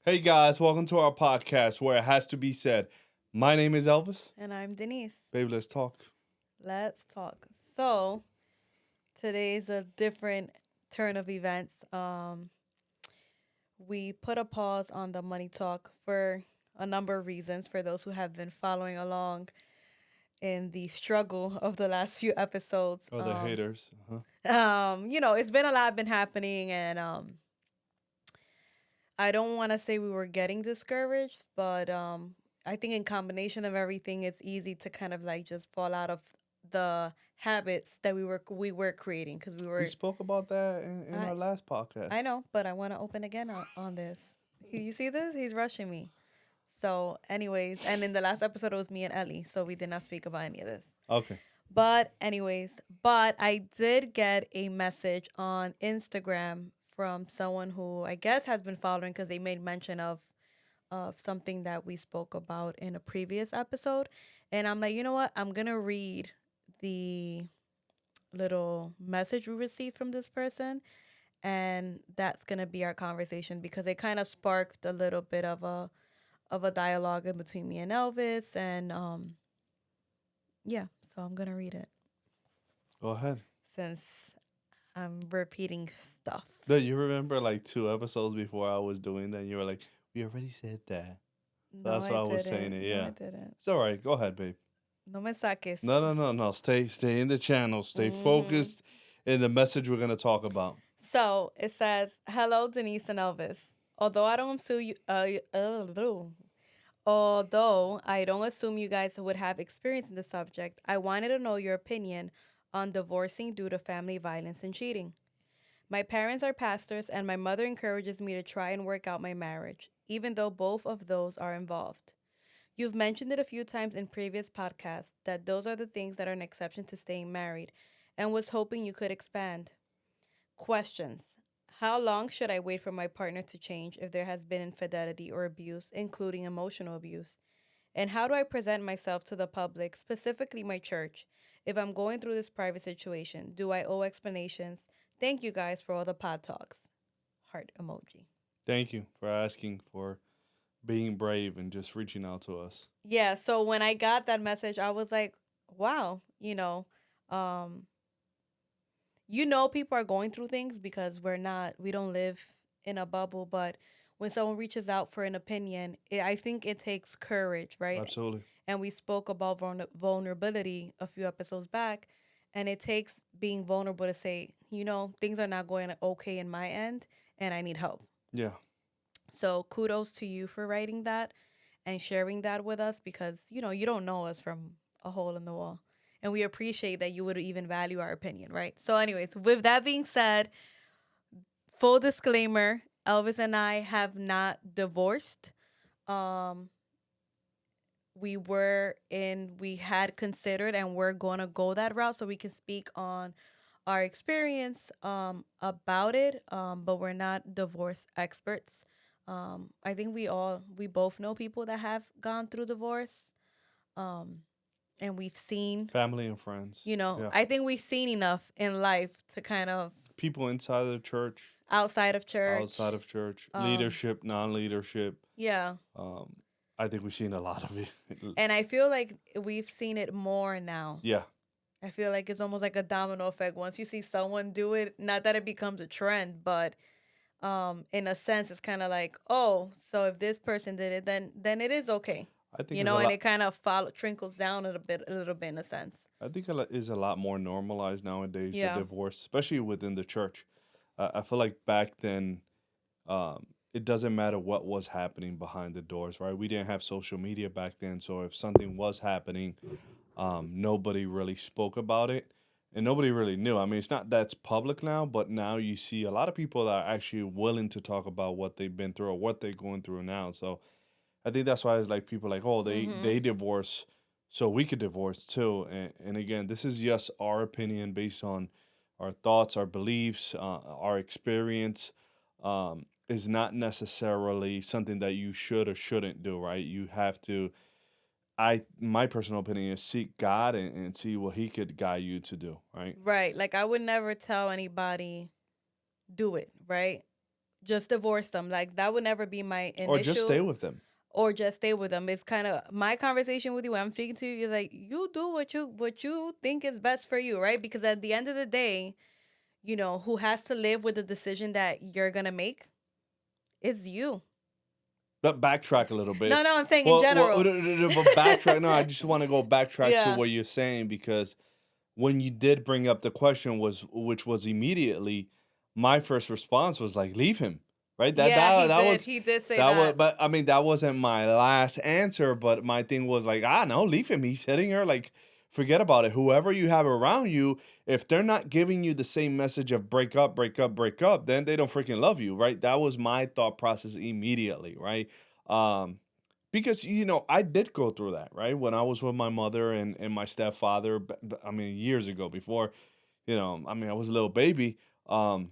Hey guys, welcome to our podcast where it has to be said. My name is Elvis. And I'm Denise. Baby, let's talk. Let's talk. So, today's a different turn of events. We put a pause on the money talk for a number of reasons for those who have been following along in the struggle of the last few episodes. Oh, the haters. Huh? It's been a lot been happening and I don't want to say we were getting discouraged, but I think in combination of everything, it's easy to kind of like just fall out of the habits that we were creating because we We were. spoke about that in I our last I podcast. know, but I want to open again on this. You see this? He's rushing me. So, anyways, and in the last episode, it was me and Ellie, so we did not speak about any of this. Okay. But I did get a message on Instagram from someone who I guess has been following because they made mention of something that we spoke about in a previous episode. And I'm like, you know what? I'm going to read the little message we received from this person. And that's going to be our conversation because it kind of sparked a little bit of a dialogue in between me and Elvis. And yeah, so I'm going to read it Go ahead. since I'm repeating stuff. No, you remember like 2 episodes before I was doing that, you were like, we already said that. No, That's I why I was saying didn't. it, No, I yeah. didn't. It's all right. Go ahead, babe. No me saques. No. Stay in the channel. Stay Hmm. focused in the message we're gonna talk about. So it says, "Hello, Denise and Elvis. Although I don't assume you, although I don't assume you guys would have experience in the subject, I wanted to know your opinion on divorcing due to family violence and cheating. My parents are pastors, and my mother encourages me to try and work out my marriage, even though both of those are involved. You've mentioned it a few times in previous podcasts that those are the things that are an exception to staying married, and was hoping you could expand. Questions. How long should I wait for my partner to change if there has been infidelity or abuse, including emotional abuse? And how do I present myself to the public, specifically my church, if I'm going through this private situation? Do I owe explanations? Thank you guys for all the pod talks. Heart emoji. Thank you for asking, for being brave and just reaching out to us. Yeah, so when I got that message, I was like, wow, um, people are going through things because we don't live in a bubble, but when someone reaches out for an opinion, I think it takes courage, right? Absolutely. And we spoke about vulnerability a few episodes back, and it takes being vulnerable to say, things are not going okay in my end, and I need help. Yeah. So kudos to you for writing that and sharing that with us because, you don't know us from a hole in the wall. And we appreciate that you would even value our opinion, right? So, anyways, with that being said, full disclaimer, Elvis and I have not divorced. Um, we had considered and we're going to go that route so we can speak on our experience about it, but we're not divorce experts. I think we both know people that have gone through divorce, um, and we've seen, Family and friends. Yeah. I think we've seen enough in life to kind of People inside the church, outside of outside church. of church, Um, leadership, non-leadership. yeah, Um, I think we've seen a lot of it. and I feel like we've seen it more now. Yeah. I feel like it's almost like a domino effect. Once you see someone do it, not that it becomes a trend, but in a sense it's kind of like, oh, so if this person did it, then it is okay. I think it's a And lot. it kind of trickles down a little bit in a sense. I think is a lot more normalized nowadays. The Yeah. divorce, especially within the church. I feel like back then, it doesn't matter what was happening behind the doors, right? We didn't have social media back then, so if something was happening, nobody really spoke about it, and nobody really knew. I mean, it's not that's public now, but now you see a lot of people that are actually willing to talk about what they've been through or what they're going through now. So I think that's why it's like people like, oh, they Mhm. divorce, so we could divorce too. And again, this is just our opinion based on our thoughts, our beliefs, our experience. Is not necessarily something that you should or shouldn't do, right? You have to. My personal opinion is seek God and see what He could guide you to do, right? Right. Like I would never tell anybody do it, right? just divorce them. Like that would never be my Or just stay initial, with them. or just stay with them. It's kind of my conversation with you. When I'm speaking to you. You're like, you do what you think is best for you, right? Because at the end of the day, who has to live with the decision that you're gonna make? It's you. But backtrack a little bit. No, no, I'm saying in Well, general. but backtrack. No, I just want to go backtrack to Yeah. what you're saying, because when you did bring up the question, which was immediately, my first response was like, leave him, right? That Yeah, that he that did. was He did say that was, that. but I mean that wasn't my last answer. But my thing was like, no, leave him. He's hitting her. Like, forget about it. Whoever you have around you, if they're not giving you the same message of break up, break up, break up, then they don't freaking love you, right? That was my thought process immediately, right? Um, because I did go through that, right? When I was with my mother and my stepfather, I mean years ago, before, I mean I was a little baby. um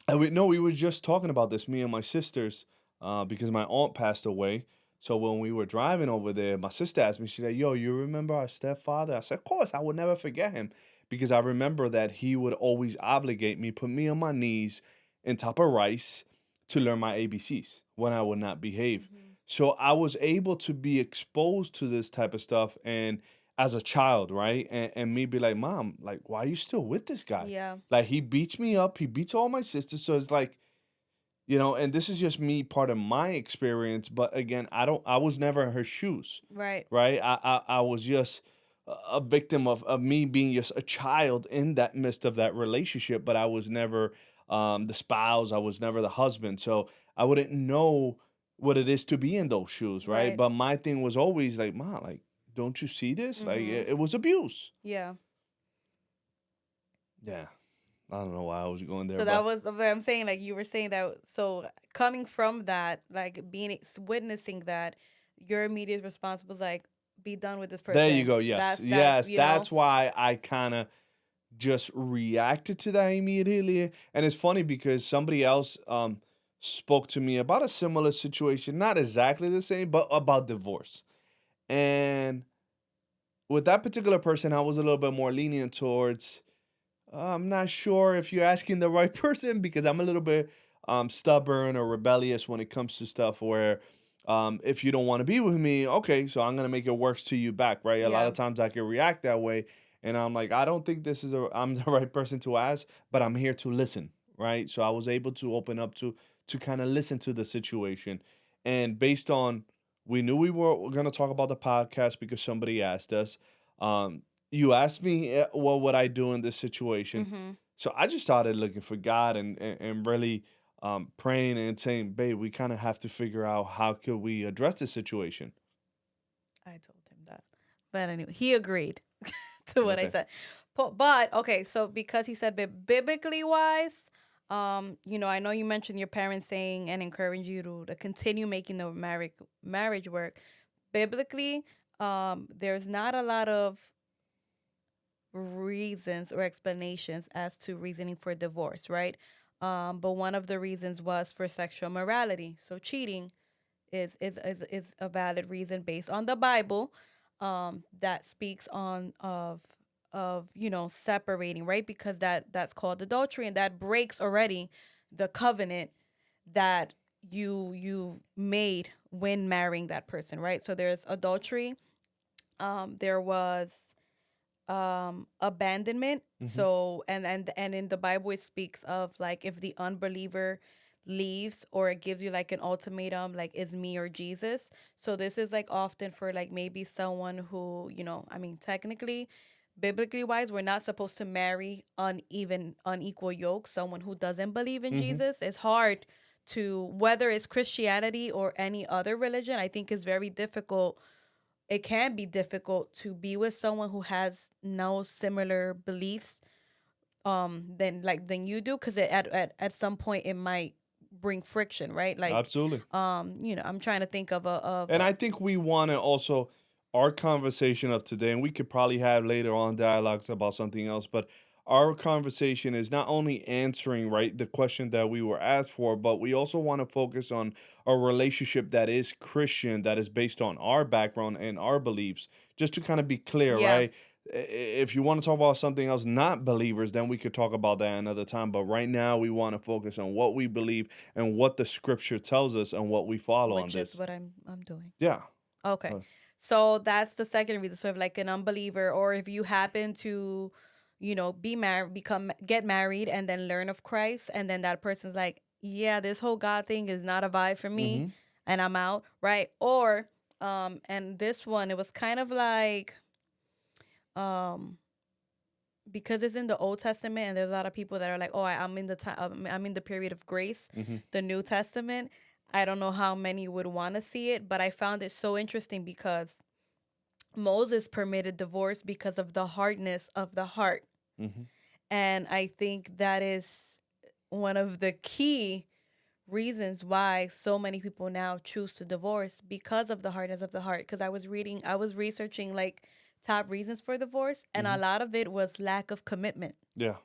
and we were just talking about this, me and my sisters, because my aunt passed away. So when we were driving over there, my sister asked me, she said, yo, you remember our stepfather? I said, of course, I would never forget him, because I remember that he would always obligate me, put me on my knees in top of rice to learn my ABCs when I would not behave. Hmm. So I was able to be exposed to this type of stuff, and as a child, right? And me be like, Mom, like, why are you still with this guy? Yeah. Like, he beats me up, he beats all my sisters. So it's like, and this is just me, part of my experience. But again, I was never in her shoes, Right. right? I was just a victim of me being just a child in that midst of that relationship. But I was never the spouse, I was never the husband. So I wouldn't know what it is to be in those shoes, right? Right. But my thing was always like, Mom, like, don't you see this? Like, Hmm. it was abuse. Yeah. Yeah. I don't know why I was going there, So that but was what I'm saying. Like you were saying that. So coming from that, like witnessing that, your immediate response was like, "Be done with this there you person." go. Yes. That's Yes. That's why I kind of just reacted to that immediately. And it's funny because somebody else spoke to me about a similar situation, not exactly the same, but about divorce. And with that particular person, I was a little bit more lenient towards, I'm not sure if you're asking the right person, because I'm a little bit stubborn or rebellious when it comes to stuff where, if you don't want to be with me, okay, so I'm gonna make it work to you back, right? A lot yeah. of times I can react that way, and I'm like, I don't think I'm the right person to ask, but I'm here to listen, right? So I was able to open up to kind of listen to the situation, and based on, we knew we were gonna talk about the podcast because somebody asked us. You asked me, what would I do in this situation. Mhm. So I just started looking for God, and really praying and saying, babe, we kind of have to figure out how could we address this situation. I told him that, but anyway, he agreed to what I Okay. said. But okay, so because he said biblically wise, I know you mentioned your parents saying and encouraging you to continue making the marriage work. Biblically, there's not a lot of reasons or explanations as to reasoning for divorce, right? But one of the reasons was for sexual morality. So cheating is a valid reason based on the Bible, that speaks on of separating, right? Because that's called adultery, and that breaks already the covenant that you made when marrying that person, right? So there's adultery. There was abandonment. Hmm. So and in the Bible it speaks of like if the unbeliever leaves, or it gives you like an ultimatum, like is me or Jesus. So this is like often for like maybe someone who, I mean, technically, biblically wise, we're not supposed to marry unequal yoke, someone who doesn't believe in Hmm. Jesus. It's hard to, whether it's Christianity or any other religion, I think is very difficult. It can be difficult to be with someone who has no similar beliefs than you do, because at some point it might bring friction, right? Like Absolutely. I'm trying to think of And I think we want to also, our conversation of today, and we could probably have later on dialogues about something else, but our conversation is not only answering, right, the question that we were asked for, but we also want to focus on a relationship that is Christian, that is based on our background and our beliefs. Just to kind of be clear, yeah. right? If you want to talk about something else, not believers, then we could talk about that another time. But right now, we want to focus on what we believe and what the scripture tells us and what we follow on which is this. what I'm doing. Yeah. Okay. Uh, So that's the second reason. So if like an unbeliever, or if you happen to, be married, get married and then learn of Christ, and then that person's like, yeah, this whole God thing is not a vibe for me, mm-hmm. and I'm out, right? Or and this one, it was kind of like um because it's in the Old Testament, and there's a lot of people that are like, oh, I'm in the time, I'm in the period of grace, Mm-hmm. the New Testament. I don't know how many would want to see it, but I found it so interesting because Moses permitted divorce because of the hardness of the heart. Mm-hmm. And I think that is one of the key reasons why so many people now choose to divorce, because of the hardness of the heart. Because I was researching like top reasons for divorce, and a Mm-hmm. lot of it was lack of commitment. Yeah.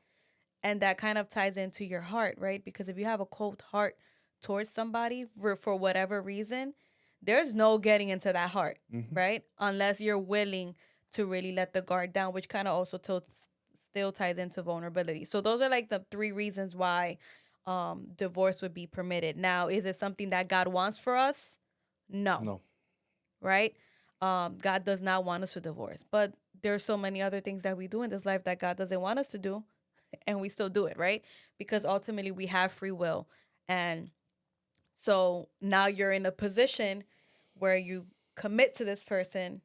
And that kind of ties into your heart, right? Because if you have a cold heart towards somebody for whatever reason, there's no getting into that heart, Mm-hmm. right? Unless you're willing to really let the guard down, which kind of also still ties into vulnerability. So those are like the three reasons why divorce would be permitted. Now, is it something that God wants for us? No, No. right? God does not want us to divorce, but there's so many other things that we do in this life that God doesn't want us to do, and we still do it, right? Because ultimately we have free will. And so now you're in a position where you commit to this person,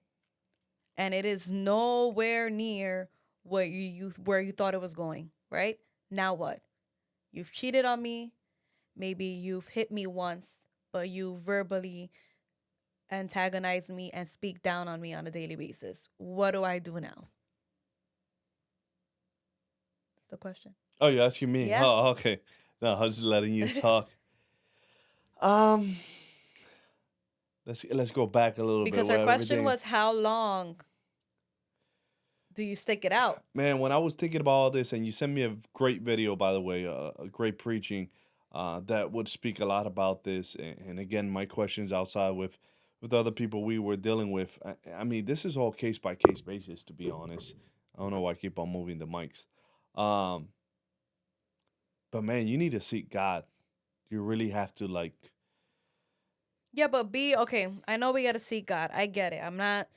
and it is nowhere near where you thought it was going, right? Now what? You've cheated on me, maybe you've hit me once, but you verbally antagonize me and speak down on me on a daily basis. What do I do now? That's the question. Oh, you're asking me? Yeah. Oh, okay. No, I was just letting you talk. Um, let's go back a little bit Because with her question everything. was, how long do you stick it out? Man, when I was thinking about all this, and you sent me a great video, by the way, a great preaching, that would speak a lot about this. And again, my questions outside with other people we were dealing with. I mean, this is all case by case basis, to be honest. I don't know why I keep on moving the mics. Um, but man, you need to seek God. You really have to like. Yeah, but be okay. I know we got to seek God. I get it. I'm not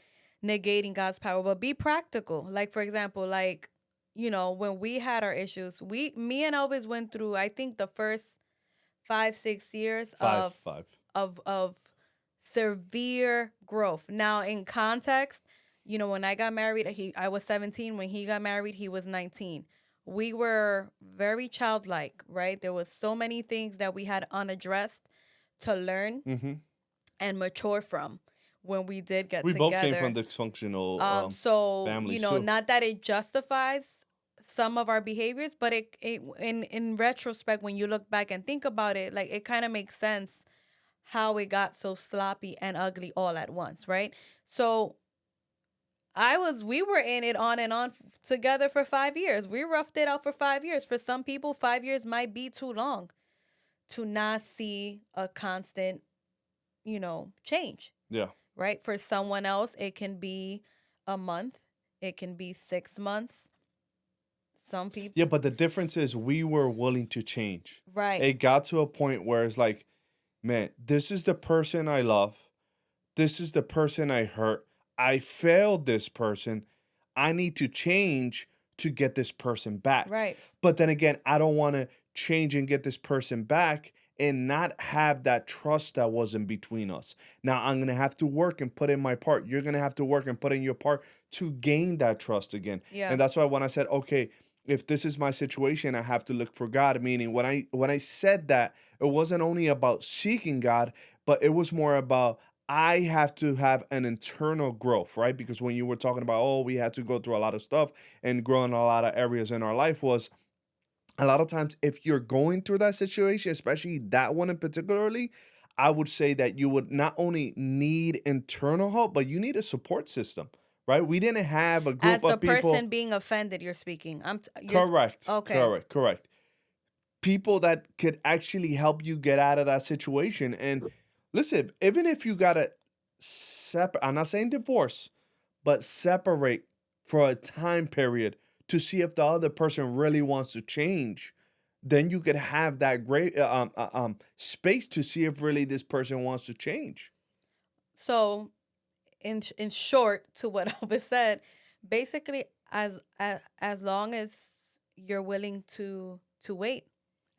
negating God's power, but be practical. Like, for example, like, when we had our issues, me and Elvis went through, I think, the first 5, 6 years Five, five. of severe growth. Now, in context, when I got married, I was 17. When he got married, he was 19. We were very childlike, right? There was so many things that we had unaddressed to learn Mm-hmm. and mature from when we did get We both came from together. dysfunctional So families too. not that it justifies some of our behaviors, but it in retrospect, when you look back and think about it, like it kind of makes sense how it got so sloppy and ugly all at once, right? So we were in it on and on together for 5 years. We roughed it out for 5 years. For some people, 5 years might be too long to not see a constant, change, Yeah. right? For someone else, it can be a month, it can be 6 months. Some Yeah, people, but the difference is we were willing to change. right, It got to a point where it's like, man, this is the person I love. This is the person I hurt. I failed this person. I need to change to get this person back. right, But then again, I don't want to change and get this person back and not have that trust that was in between us. Now I'm going to have to work and put in my part. You're going to have to work and put in your part to gain that trust again. yeah, And that's why when I said, okay, if this is my situation, I have to look for God, meaning when I said that, it wasn't only about seeking God, but it was more about I have to have an internal growth, right? Because when you were talking about, oh, we had to go through a lot of stuff and grow in a lot of areas in our life, was a lot of times if you're going through that situation, especially that one in particularly, I would say that you would not only need internal help, but you need a support system, right? We didn't have a group as the of person people. being offended, you're speaking. Correct, Okay. correct, correct. People that could actually help you get out of that situation. And listen, even if you gotta separate, I'm not saying divorce, but separate for a time period to see if the other person really wants to change, then you could have that great space to see if really this person wants to change. So, in short, to what Elvis said, basically, as long as you're willing to wait,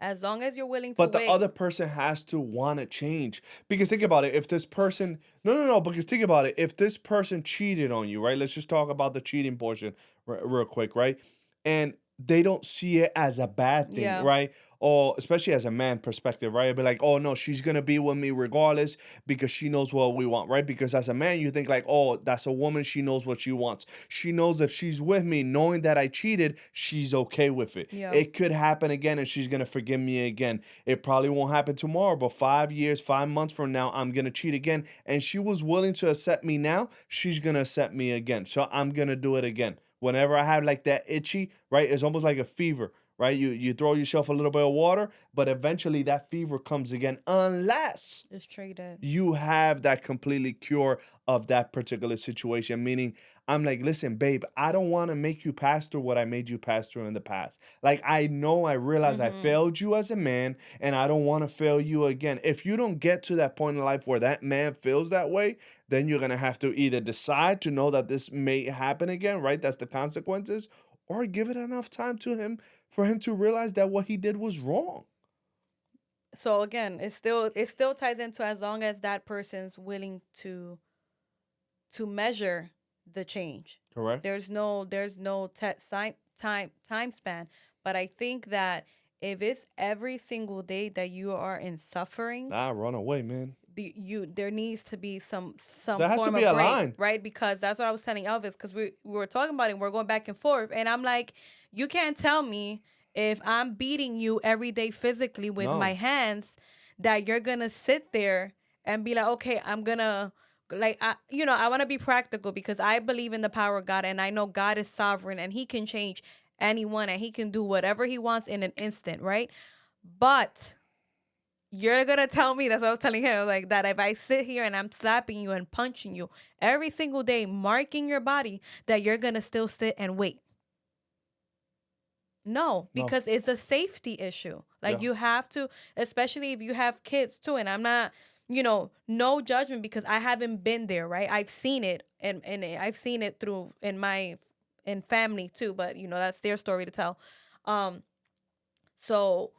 as long as you're willing to But the wait. other person has to want to change. Because think about it. If this person, no, no, no, because think about it. If this person cheated on you, right? Let's just talk about the cheating portion real quick, right? And they don't see it as a bad thing, Yeah, right? Or especially as a man perspective, right? Be like, oh no, she's gonna be with me regardless because she knows what we want, right? Because as a man, you think like, oh, that's a woman, she knows what she wants. She knows if she's with me, knowing that I cheated, she's okay with it. yeah. It could happen again and she's gonna forgive me again. It probably won't happen tomorrow, but 5 years, 5 months from now, I'm gonna cheat again. And she was willing to accept me now, she's gonna accept me again. So I'm gonna do it again. Whenever I have like that itchy, right? It's almost like a fever, right? You throw yourself a little bit of water, but eventually that fever comes again, unless Just traded. you have that completely cure of that particular situation. Meaning, I'm like, listen, babe, I don't want to make you pass through what I made you pass through in the past. Like, I know, I realize I Mm-hmm. failed you as a man, and I don't want to fail you again. If you don't get to that point in life where that man feels that way, then you're going to have to either decide to know that this may happen again, right? That's the consequences, or give it enough time to him for him to realize that what he did was wrong. So again, it still ties into as long as that person's willing to measure the change. Correct? There's no time span. But I think that if it's every single day that you are in suffering, Nah, run away, man. there needs to be some There has to form be of a break, line. right? Because that's what I was telling Elvis, because we were talking about it and we're going back and forth, and I'm like, you can't tell me if I'm beating you every day physically with my No. hands that you're gonna sit there and be like, okay, I'm gonna, like, I want to be practical because I believe in the power of God, and I know God is sovereign and he can change anyone and he can do whatever he wants in an instant, right? But you're gonna tell me, that's what I was telling him, like, that if I sit here and I'm slapping you and punching you every single day, marking your body, that you're gonna still sit and wait. No, No. because it's a safety issue. Like, Yeah. you have to, especially if you have kids too. And I'm not, no judgment, because I haven't been there, right? I've seen it, and I've seen it through in family too. But that's their story to tell. Um, so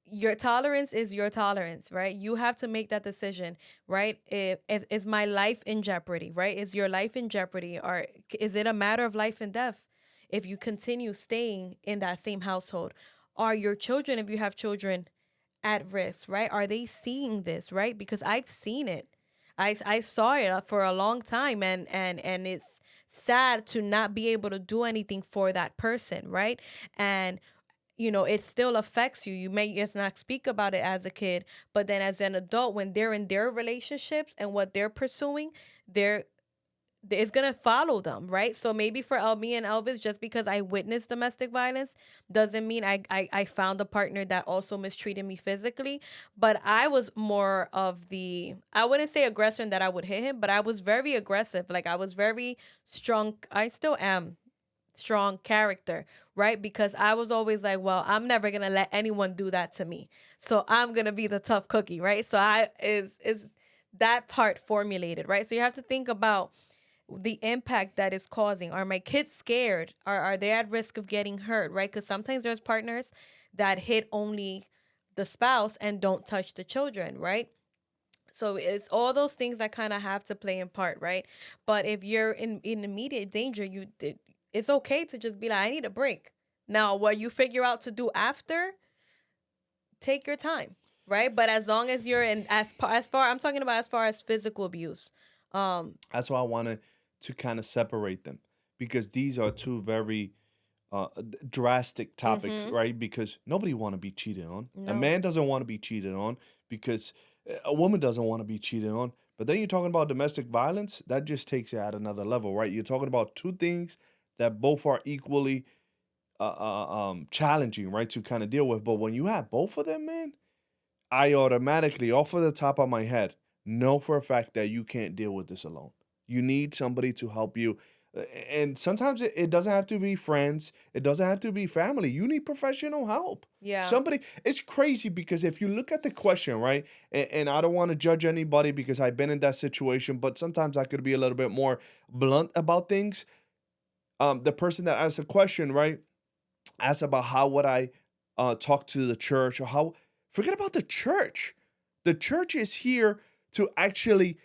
your tolerance is your tolerance, right? You have to make that decision, right? If is my life in jeopardy, right? Is your life in jeopardy, or is it a matter of life and death if you continue staying in that same household? Are your children, if you have children, at risk, right? Are they seeing this, right? Because I've seen it. I saw it for a long time, and it's sad to not be able to do anything for that person, right? And it still affects you. You may just not speak about it as a kid, but then as an adult, when they're in their relationships and what they're pursuing, they're it's gonna follow them, right? So maybe for me and Elvis, just because I witnessed domestic violence doesn't mean I found a partner that also mistreated me physically. But I was more of the, I wouldn't say aggressor in that I would hit him, but I was very aggressive. Like, I was very strong. I still am strong character, right? Because I was always like, well, I'm never gonna let anyone do that to me. So I'm gonna be the tough cookie, right? So I is that part formulated, right? So you have to think about the impact that is causing. Are my kids scared? Are they at risk of getting hurt, right? Because sometimes there's partners that hit only the spouse and don't touch the children, right? So it's all those things that kind of have to play in part, right? But if you're in immediate danger, it's okay to just be like, I need a break. Now, what you figure out to do after, take your time, right? But as long as you're in, as far, I'm talking about as far as physical abuse. Um, That's why I wanted to kind of separate them because these are two very drastic topics, mm-hmm. right? Because nobody want to be cheated on. A No. man doesn't want to be cheated on because a woman doesn't want to be cheated on. But then you're talking about domestic violence, that just takes it at another level, right? You're talking about two things that both are equally challenging, right, to kind of deal with. But when you have both of them, man, I automatically, off of the top of my head, know for a fact that you can't deal with this alone. You need somebody to help you. And sometimes it doesn't have to be friends, it doesn't have to be family. You need professional help. Yeah. Somebody, it's crazy because if you look at the question, right? And I don't want to judge anybody because I've been in that situation, but sometimes I could be a little bit more blunt about things. The person that asked the question, right, asked about how would I talk to the church, or how, forget about the church. The church is here to actually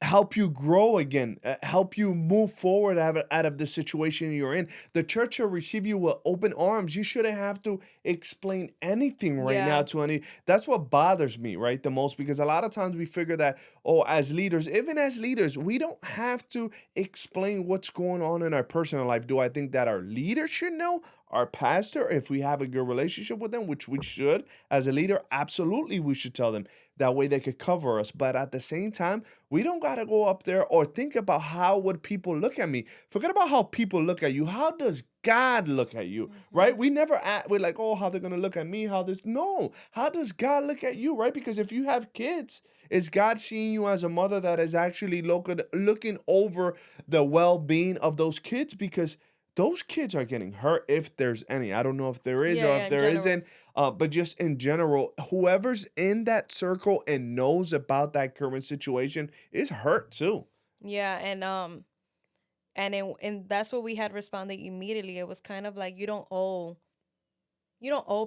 help you grow again, help you move forward out of the situation you're in. The church will receive you with open arms. You shouldn't have to explain anything right now Yeah. to any. That's what bothers me, right, the most, because a lot of times we figure that, oh, as leaders, even as leaders, we don't have to explain what's going on in our personal life. Do I think that our leaders should know? Our pastor, if we have a good relationship with them, which we should as a leader, absolutely we should tell them. That way they could cover us. But at the same time, we don't gotta go up there or think about how would people look at me. Forget about how people look at you. How does God look at you? Right? Hmm. We never we're like, oh, how they're gonna look at me, how this. No, how does God look at you, right? Because if you have kids, is God seeing you as a mother that is actually looking over the well-being of those kids? Because those kids are getting hurt if there's any. I don't know if there is Yeah, or yeah, if in there general. isn't, but just in general, whoever's in that circle and knows about that current situation is hurt too. Yeah, and that's what we had responded immediately. It was kind of like you don't owe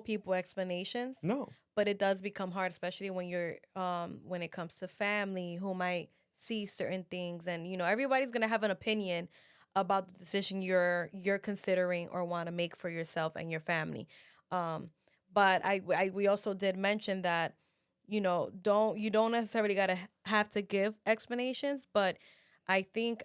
people explanations, No. but it does become hard, especially when it comes to family who might see certain things, and everybody's gonna have an opinion about the decision you're considering or want to make for yourself and your family. Um, but we also did mention that you don't necessarily gotta have to give explanations, but I think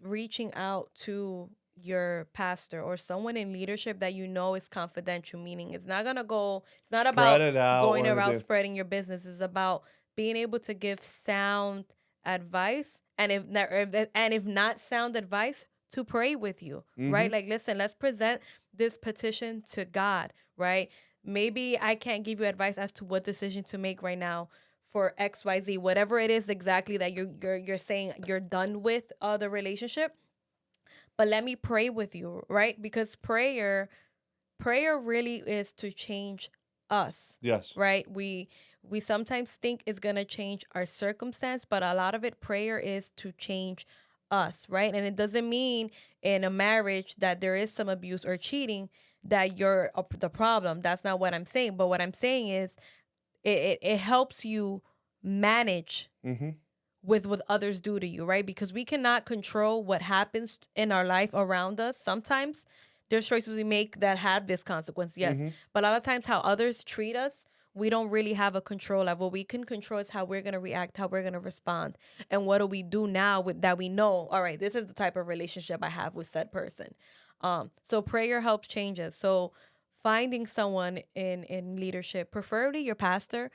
reaching out to your pastor or someone in leadership that is confidential, meaning it's not Spread about it out going or around anything. spreading your business. It's about being able to give sound advice, and if not sound advice, to pray with you, Mm-hmm. right? Like, listen, let's present this petition to God, right? Maybe I can't give you advice as to what decision to make right now for XYZ, whatever it is exactly that you're saying you're done with the relationship, but let me pray with you, right? Because prayer really is to change us, Yes. right? We sometimes think it's going to change our circumstance, but a lot of it, prayer is to change us, right? And it doesn't mean in a marriage that there is some abuse or cheating that you're the problem. That's not what I'm saying. But what I'm saying is it helps you manage Mm-hmm. with what others do to you, right? Because we cannot control what happens in our life around us. Sometimes there's choices we make that have this consequence, yes. Mm-hmm. But a lot of times how others treat us, we don't really have a control of. What we can control is how we're gonna react, how we're gonna respond. And what do we do now with that we know, all right, this is the type of relationship I have with said person. So prayer helps change us. So finding someone in leadership, preferably your pastor,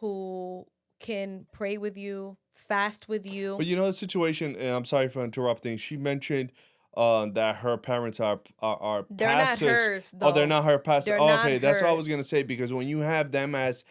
who can pray with you, fast with you. But you know the situation, and I'm sorry for interrupting. She mentioned that her parents are They're not pastors. hers Oh, they're though. not her pastor. They're Oh, not okay, that's what I was hers. gonna say, because when you have them as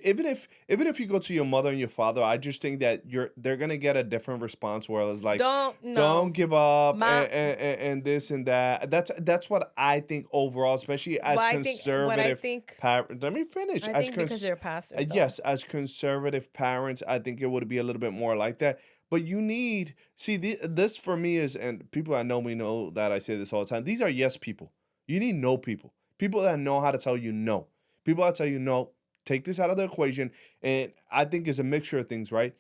even if you go to your mother and your father, I just think that they're gonna get a different response where it's like, Don't don't no. give up, My and this and that. That's what I think overall, especially as Well, what I conservative think parents. Let me finish. I think because they're pastors though. Yes, as conservative parents, I think it would be a little bit more like that. But you need, see, this for me is, and people that know me know that I say this all the time. These are yes people. You need no people. People that know how to tell you no. People that tell you no. Take this out of the equation, and I think it's a mixture of things, right?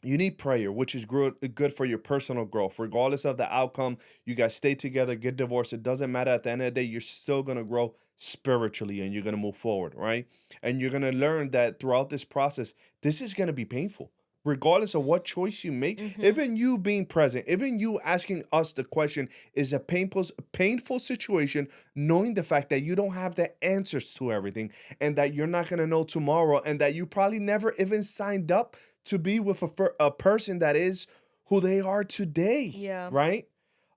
You need prayer, which is good for your personal growth. Regardless of the outcome, you guys stay together, get divorced. It doesn't matter. At the end of the day, you're still going to grow spiritually and you're going to move forward, right? And you're going to learn that throughout this process, this is going to be painful. Regardless of what choice you make, Mhm. even you being present, even you asking us the question is a painful situation, knowing the fact that you don't have the answers to everything and that you're not going to know tomorrow and that you probably never even signed up to be with a person that is who they are today, Yeah. right?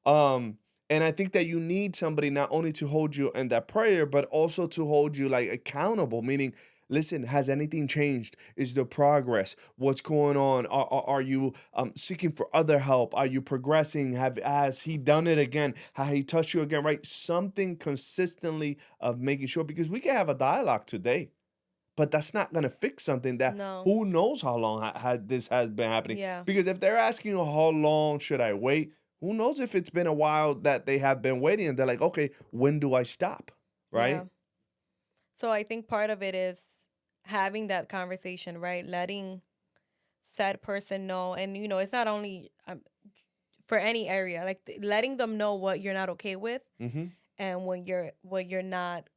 Um, and I think that you need somebody not only to hold you in that prayer, but also to hold you like accountable, meaning Listen, has anything changed? Is there progress? What's going on? Are you seeking for other help? Are you progressing? Has he done it again? Has he touched you again? Right? Something consistently of making sure, because we can have a dialogue today, but that's not gonna fix something that No. who knows how long this has been happening. Yeah. Because if they're asking you how long should I wait, who knows if it's been a while that they have been waiting and they're like, okay, when do I stop? Yeah. Right? So I think part of it is having that conversation, right? Letting said person know, and it's not only for any area, like letting them know what you're not okay with, Mm-hmm. and what you're not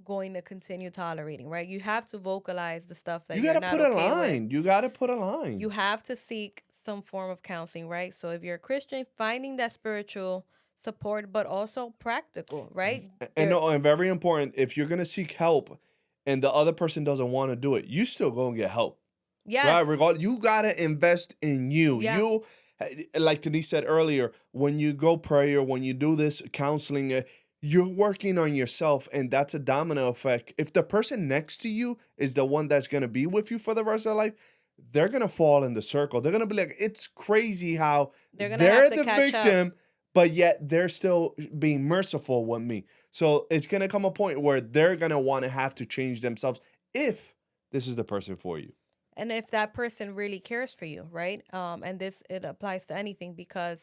going to continue tolerating, right? You have to vocalize the stuff that You you're gotta not put a okay with. line. You gotta put a You line. have to seek some form of counseling, right? So if you're a Christian, finding that spiritual support, but also practical, right? And no, There's and very important, if you're gonna seek help and the other person doesn't want to do it, you still gonna get help. Right, yes, regard you gotta invest in you. yeah, Like Denise said earlier, when you go prayer, when you do this counseling, you're working on yourself, and that's a domino effect. If the person next to you is the one that's gonna be with you for the rest of their life, they're gonna fall in the circle. They're gonna be like, it's crazy how they're gonna have they're to the catch up. victim, but yet they're still being merciful with me. So it's gonna come a point where they're gonna want to have to change themselves if this is the person for you. And if that person really cares for you, right? And this it applies to anything, because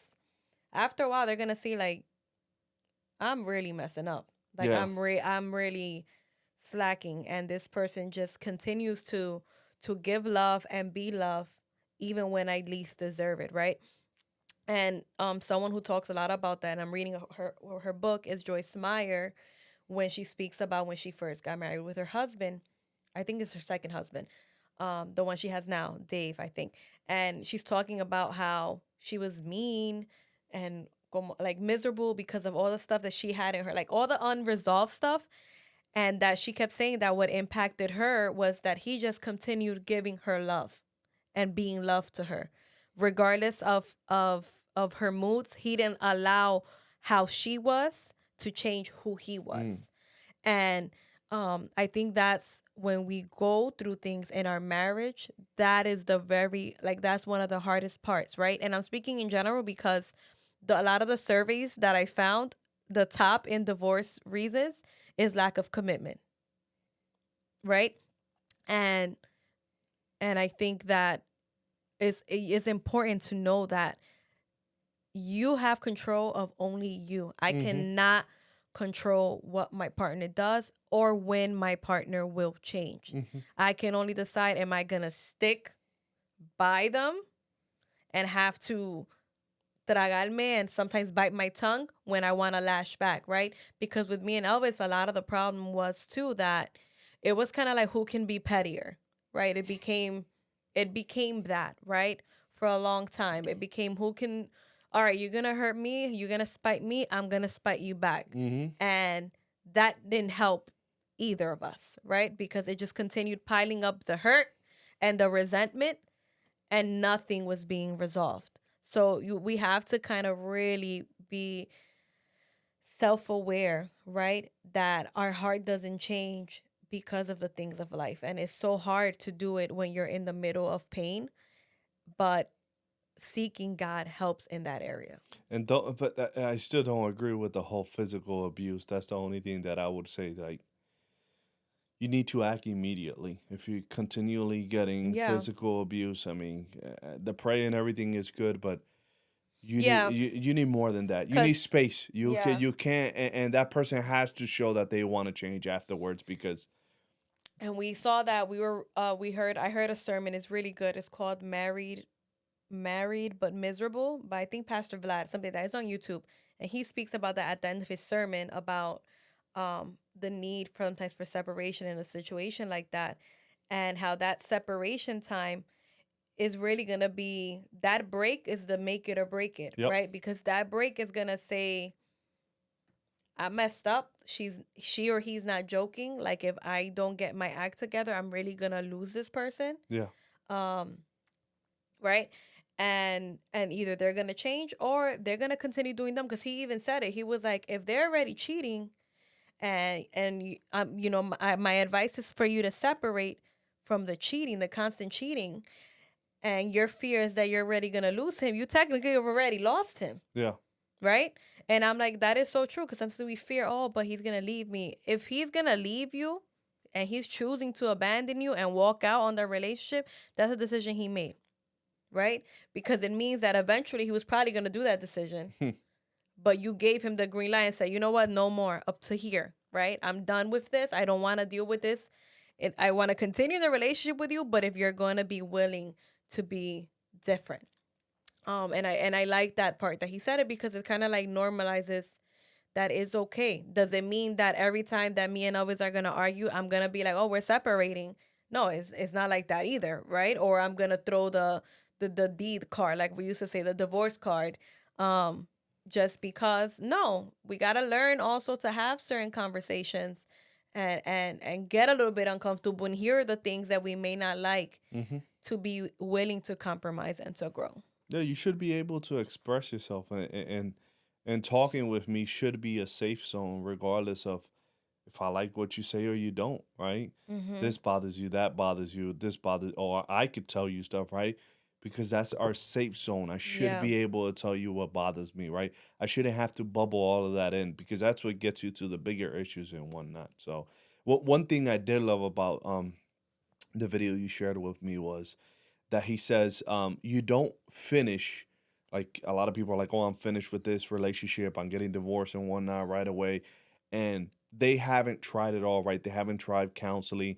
after a while they're gonna see, like, I'm really messing up. Like Yeah. I'm really slacking, and this person just continues to give love and be love even when I least deserve it, right? And someone who talks a lot about that, and I'm reading her book, is Joyce Meyer, when she speaks about when she first got married with her husband. I think it's her second husband, the one she has now, Dave, I think. And she's talking about how she was mean and like miserable because of all the stuff that she had in her, like all the unresolved stuff. And that she kept saying that what impacted her was that he just continued giving her love and being loved to her, regardless of her moods. He didn't allow how she was to change who he was. Mm. And I think that's when we go through things in our marriage, that is the very, like, that's one of the hardest parts, right? And I'm speaking in general because a lot of the surveys that I found, the top in divorce reasons is lack of commitment, right? And I think that it's important to know that you have control of only you. I Mhm. cannot control what my partner does or when my partner will change. Mhm. I can only decide, am I going to stick by them and have to tragarme and sometimes bite my tongue when I want to lash back, right? Because with me and Elvis, a lot of the problem was too that it was kind of like who can be pettier, right? It became that, right? For a long time. It became who can, all right, you're going to hurt me, you're going to spite me, I'm going to spite you back. Mhm. And that didn't help either of us, right? Because it just continued piling up the hurt and the resentment, and nothing was being resolved. So we have to kind of really be self-aware, right? That our heart doesn't change because of the things of life. And it's so hard to do it when you're in the middle of pain, but seeking God helps in that area. And don't, but I still don't agree with the whole physical abuse. That's the only thing that I would say. Like, you need to act immediately. If you're continually getting Yeah. physical abuse, I mean, the pray and everything is good, but Yeah, you need more than that. You need cuz space. yeah. You can't, and that person has to show that they want to change afterwards because And we saw that we heard I heard a sermon. It's really good. It's called Married but Miserable by, I think, Pastor Vlad, something like that. It's on YouTube. And he speaks about that at the end of his sermon about the need sometimes for separation in a situation like that, and how that separation time is really gonna be, that break is the make it or break it, yep. right? Because that break is gonna say, I messed up. She or he's not joking. Like, if I don't get my act together, I'm really gonna lose this person. Yeah. Um, right? And either they're gonna change or they're gonna continue doing them. Because he even said it. He was like, if they're already cheating My advice is for you to separate from the cheating, the constant cheating, and your fear is that you're already gonna lose him. You technically have already lost him, Yeah. right? And I'm like, that is so true, because sometimes we fear, oh, but he's gonna leave me. If he's gonna leave you and he's choosing to abandon you and walk out on the relationship, that's a decision he made, right? Because it means that eventually he was probably gonna do that decision, but you gave him the green light and said, you know what, no more, up to here, right? I'm done with this. I don't want to deal with this. I want to continue the relationship with you, but if you're going to be willing to be different. And I like that part that he said it, because it kind of like normalizes that it's okay. Does it mean that every time that me and Elvis are gonna argue, I'm gonna be like, oh, we're separating? No, it's not like that either, right? Or I'm gonna throw the deed card, like we used to say, the divorce card, um, just because. No, we gotta learn also to have certain conversations, and get a little bit uncomfortable and hear the things that we may not like, Hmm. to be willing to compromise and to grow. Yeah, you should be able to express yourself, and talking with me should be a safe zone, regardless of if I like what you say or you don't, right? Mm-hmm. This bothers you, that bothers you, this bothers, or I could tell you stuff, right? Because that's our safe zone. I should Yeah. be able to tell you what bothers me, right? I shouldn't have to bubble all of that in, because that's what gets you to the bigger issues and whatnot. So, what one thing I did love about the video you shared with me was that he says, you don't finish. Like a lot of people are like, oh, I'm finished with this relationship, I'm getting divorced and whatnot right away. And they haven't tried it all, right? They haven't tried counseling,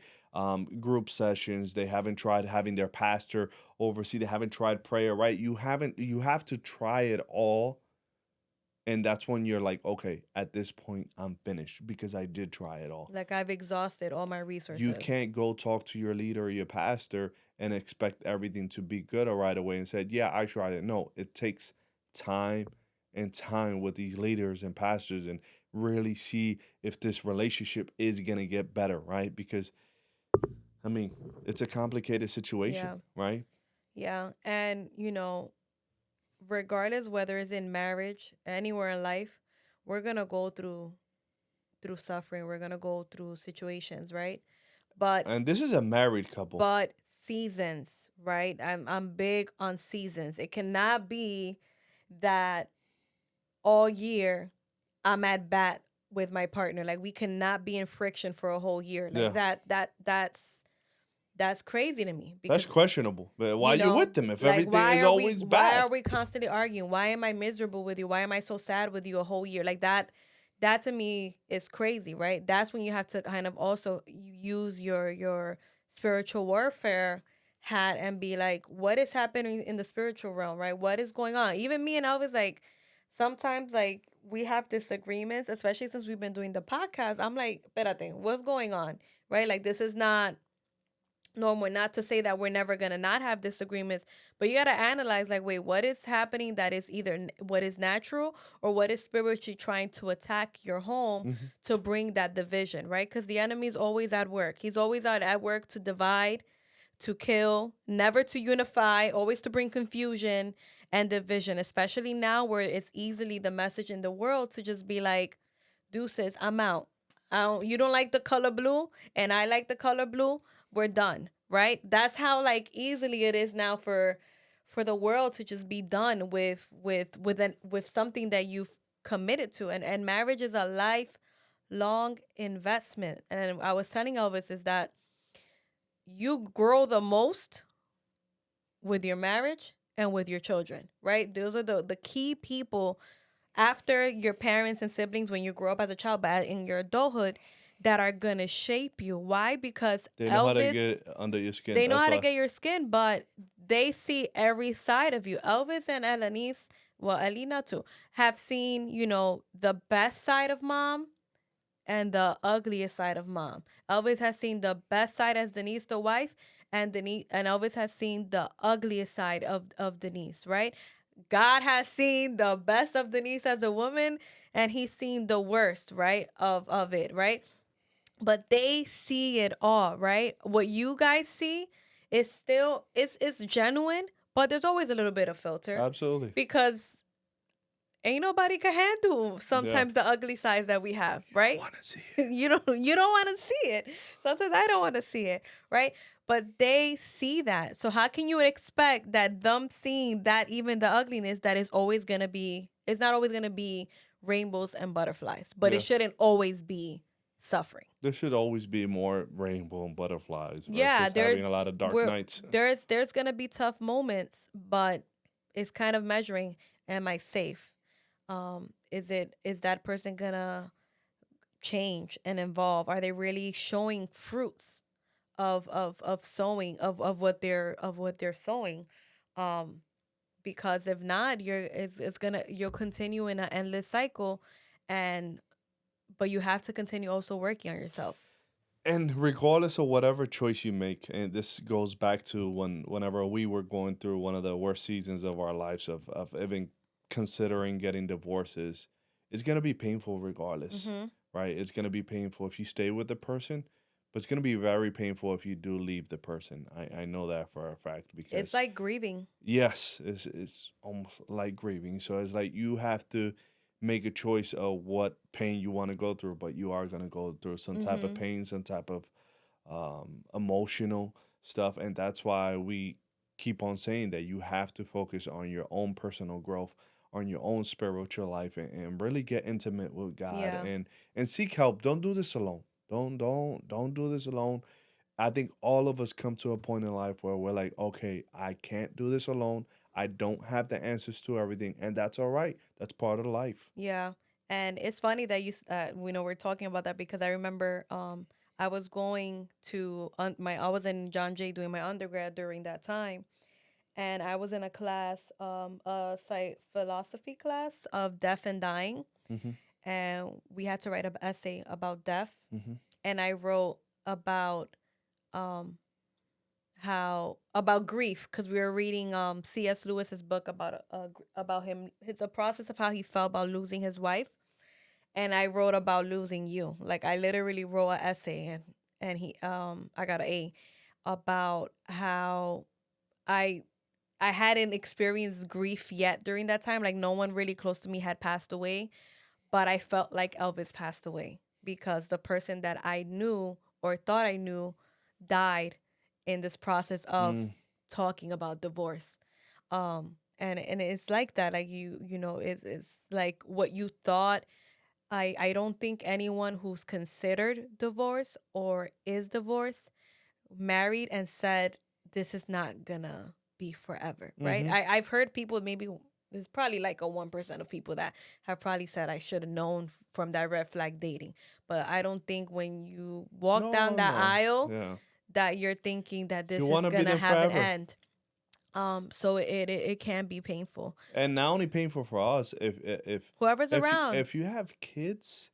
group sessions. They haven't tried having their pastor oversee. They haven't tried prayer, right? You have to try it all. And that's when you're like, okay, at this point, I'm finished because I did try it all. Like, I've exhausted all my You resources. can't go talk to your leader or your pastor and expect everything to be good right away and said, yeah, I tried it. No, it takes time and time with these leaders and pastors, and really see if this relationship is going to get better, right? Because, I mean, it's a complicated situation, Yeah. right? Yeah. And, regardless whether it's in marriage, anywhere in life, we're going to go through suffering. We're going to go through situations, right? But And this is a married couple. but seasons, right? I'm big on seasons. It cannot be that all year I'm at bat with my partner. Like, we cannot be in friction for a whole year. Like Yeah, that's crazy to me, that's because questionable. But why you with them if like, everything is always why are bad? we constantly arguing? Why am I miserable with you? Why am I so sad with you a whole year? Like, that to me is crazy, right? That's when you have to kind of also use your spiritual warfare hat and be like, what is happening in the spiritual realm, right? What is going on? Even me and Elvis, like, sometimes, like, we have disagreements, especially since we've been doing the podcast. I'm like, espérate, what's going on? Right? Like, this is not normal. Not to say that we're never gonna not have disagreements, but you gotta analyze, like, wait, what is happening that is either what is natural, or what is spiritually trying to attack your home Hmm. to bring that division, right? Because the enemy is always at work. He's always out at work to divide, to kill, never to unify, always to bring confusion and division, especially now where it's easily the message in the world to just be like, deuces, I'm out. You don't like the color blue and I like the color blue, we're done, right? That's how, like, easily it is now for the world to just be done with something that you've committed to. And marriage is a lifelong investment. And I was telling Elvis is that you grow the most with your marriage and with your children, right? Those are the key people after your parents and siblings when you grow up as a child, but in your adulthood, that are gonna shape you. Why? Because They know how to Elvis, get under your skin. they know That's how to why. get your skin, but they see every side of you. Elvis and Elenice, well, Elena too, have seen, the best side of mom and the ugliest side of mom. Elvis has seen the best side as Denise, the wife, and Elvis has seen the ugliest side of Denise, right? God has seen the best of Denise as a woman, and he's seen the worst, right, of it, right? But they see it all, right? What you guys see is still it's genuine, but there's always a little bit of filter, Absolutely. because ain't nobody can handle Yeah. sometimes the ugly sides that we have, You don't right? want to see it. You don't want to see it. Sometimes I don't want to see it, right? But they see that. So how can you expect that them seeing that, even the ugliness, that is always going to be, it's not always going to be rainbows and butterflies, but it Yeah. shouldn't always be suffering. There should always be more rainbow and butterflies Yeah, versus having a lot of dark we're nights. there's going to be tough moments, but it's kind of measuring, am I safe? Is that person going to change and evolve? Are they really showing fruits of sowing of what they're sowing? Um, because if not, it's gonna you'll continue in an endless cycle, and but you have to continue also working on yourself. And regardless of whatever choice you make, and this goes back to whenever we were going through one of the worst seasons of our lives of even considering getting divorces, it's gonna be painful regardless, Mm-hmm. right? It's gonna be painful if you stay with the person, but it's gonna be very painful if you do leave the person. I know that for a fact It's because like grieving. yes, it's almost like grieving. So it's like you have to make a choice of what pain you want to go through, but you are gonna go through some type of Mm-hmm. pain, some type of emotional stuff, and that's why we keep on saying that you have to focus on your own personal growth, on your own spiritual life, and really get intimate with God Yeah. and seek help. Don't do this alone. Don't do this alone. I think all of us come to a point in life where we're like, okay, I can't do this alone. I don't have the answers to everything, and that's all right. That's part of life. Yeah. And it's funny that we know we're talking about that because I remember I was going to I was in John Jay doing my undergrad during that time, and I was in a class, a philosophy class of death and dying, Mm-hmm. and we had to write an essay about death, Mm-hmm. and I wrote about um how about grief because we were reading C.S. Lewis's book about him, the process of how he felt about losing his wife, and I wrote about losing you. Like I literally wrote an essay, and he I got an A about how I I hadn't experienced grief yet during that time. Like no one really close to me had passed away, but I felt like Elvis passed away because the person that I knew or thought I knew died in this process of Mm. talking about divorce. And it's like that. Like it's like what you thought. I don't think anyone who's considered divorce or is divorced married and said this is not gonna be forever, right? Mm-hmm. I've heard people, maybe there's probably like a 1% of people that have probably said I should have known from that red flag dating, but I don't think when you walk down No, that no, aisle yeah. that you're thinking that You this is want to be gonna there have an forever. end. So it can be painful. And not only painful for us, Whoever's around. if you have kids,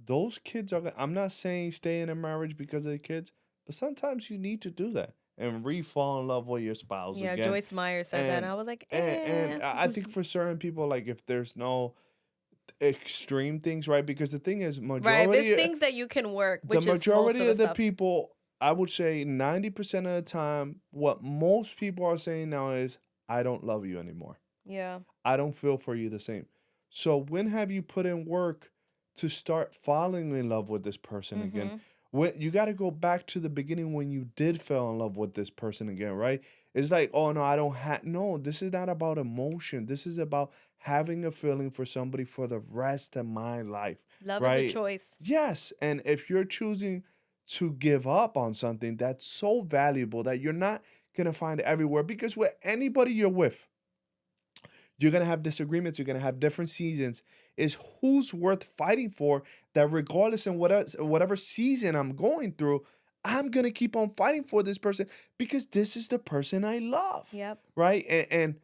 those kids are. I'm not saying stay in a marriage because of the kids, but sometimes you need to do that and re-fall in love with your spouse Yeah, again. Joyce Meyer said that, and And I was like, and eh. I think for certain people, like if there's no extreme things, right? Because the thing is, Right, if it's things that you can work, the which is most majority of the of the stuff. people, I would say 90% of the time, what most people are saying now is, I don't love you anymore. Yeah. I don't feel for you the same. So when have you put in work to start falling in love with this person again? Mm-hmm. When you got to go back to the beginning when you did fall in love with this person again, right? It's like, oh no, I don't have no, this is not about emotion. This is about having a feeling for somebody for the rest of my life, Love is a right? choice. Yes, and if you're choosing to give up on something that's so valuable that you're not going to find everywhere because with anybody you're with, you're gonna have disagreements. You're gonna have different seasons. Is who's worth fighting for? That regardless in whatever season I'm going through, I'm gonna keep on fighting for this person because this is the person I love, Yep. right? And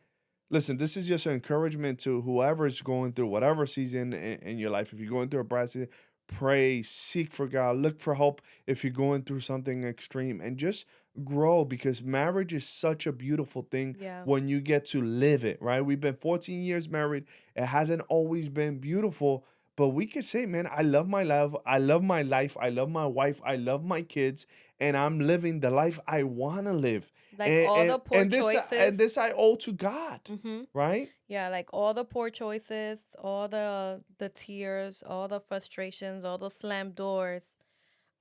listen, this is just an encouragement to whoever is going through whatever season in your life. If you're going through a bad season, pray, seek for God, look for help if you're going through something extreme, and just grow because marriage is such a beautiful thing Yeah. when you get to live it, right? We've been 14 years married. It hasn't always been beautiful, but we could say, man, I love my love. I love my life. I love my wife. I love my kids, and I'm living the life I want to live. Like all the poor And choices. this I owe to God, Mm-hmm. right? Yeah, like all the poor choices, all the tears, all the frustrations, all the slammed doors.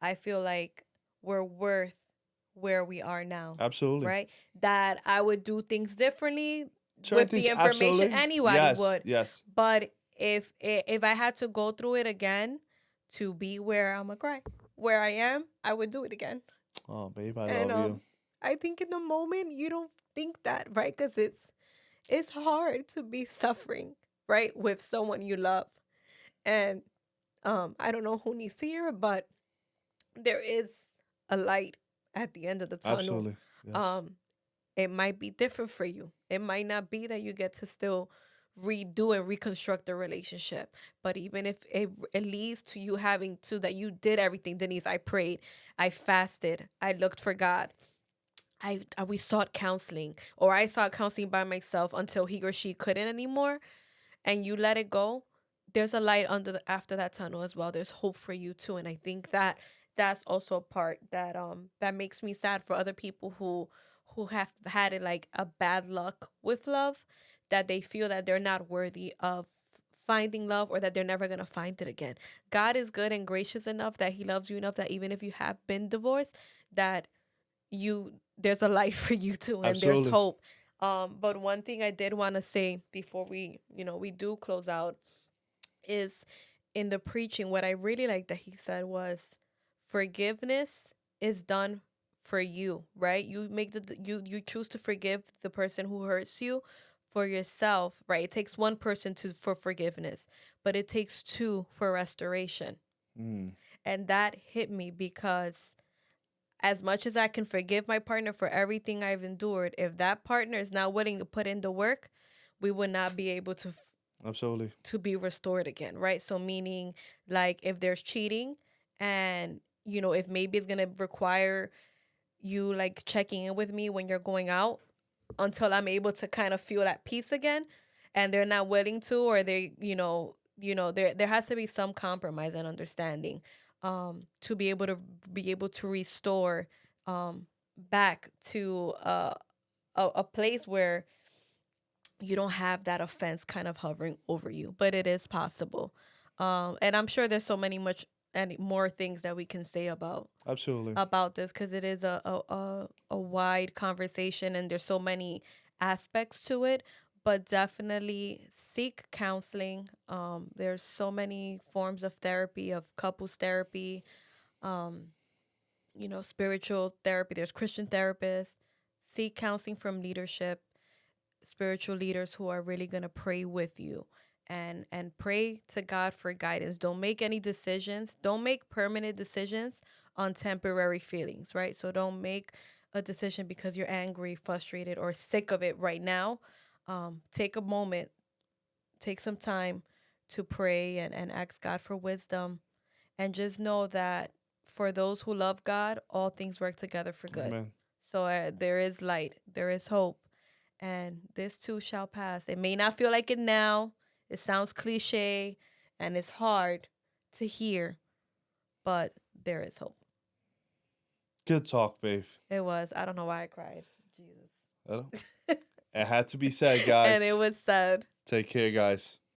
I feel like we're worth where we are now, Absolutely. right? That I would do things differently Certain with things, the information absolutely. anybody Yes, would. yes. But if I had to go through it again to be where I'm gonna cry, where I am, I would do it again. Oh, babe, I And love you. I think in the moment you don't think that, right? Because it's hard to be suffering, right, with someone you love. And I don't know who needs to hear it, but there is a light at the end of the tunnel. Absolutely. Yes. Um, it might be different for you. It might not be that you get to still redo and reconstruct the relationship. But even if it leads to you having to that you did everything, Denise, I prayed, I fasted, I looked for God. We sought counseling, or I sought counseling by myself until he or she couldn't anymore, and you let it go. There's a light after that tunnel as well. There's hope for you too, and I think that that's also a part that makes me sad for other people who have had it like a bad luck with love, that they feel that they're not worthy of finding love, or that they're never going to find it again. God is good and gracious enough that he loves you enough that even if you have been divorced, that you there's a light for you too, and there's Absolutely. hope. But one thing I did want to say before we do close out is, in the preaching, what I really like that he said was, forgiveness is done for you, right? You make you choose to forgive the person who hurts you. For yourself, right? It takes one person to for forgiveness, but it takes two for restoration. Mm, And that hit me because as much as I can forgive my partner for everything I've endured, if that partner is not willing to put in the work, we would not be able absolutely. to be restored again, right? So meaning, like, if there's cheating, and if maybe it's going to require you like checking in with me when you're going out until I'm able to kind of feel that peace again, and they're not willing to, or they, there has to be some compromise and understanding, to be able to restore, back to a place where you don't have that offense kind of hovering over you. But it is possible, and I'm sure there's so many much and more things that we can say Absolutely. this, because it is a wide conversation, and there's so many aspects to it. But definitely seek counseling. There's so many forms of therapy, of couples therapy, um, spiritual therapy. There's Christian therapists. Seek counseling from leadership, spiritual leaders who are really going to pray with you, and pray to God for guidance. Don't make any decisions. Don't make permanent decisions on temporary feelings, right? So don't make a decision because you're angry, frustrated, or sick of it right now. Take a moment, take some time to pray, and ask God for wisdom, and just know that for those who love God, all things work together for good. Amen. So there is light, there is hope, and this too shall pass. It may not feel like it now. It sounds cliche, and it's hard to hear, but there is hope. Good talk, babe. It was. I don't know why I cried. Jesus. It had to be said, And it guys. was sad. Take care, guys.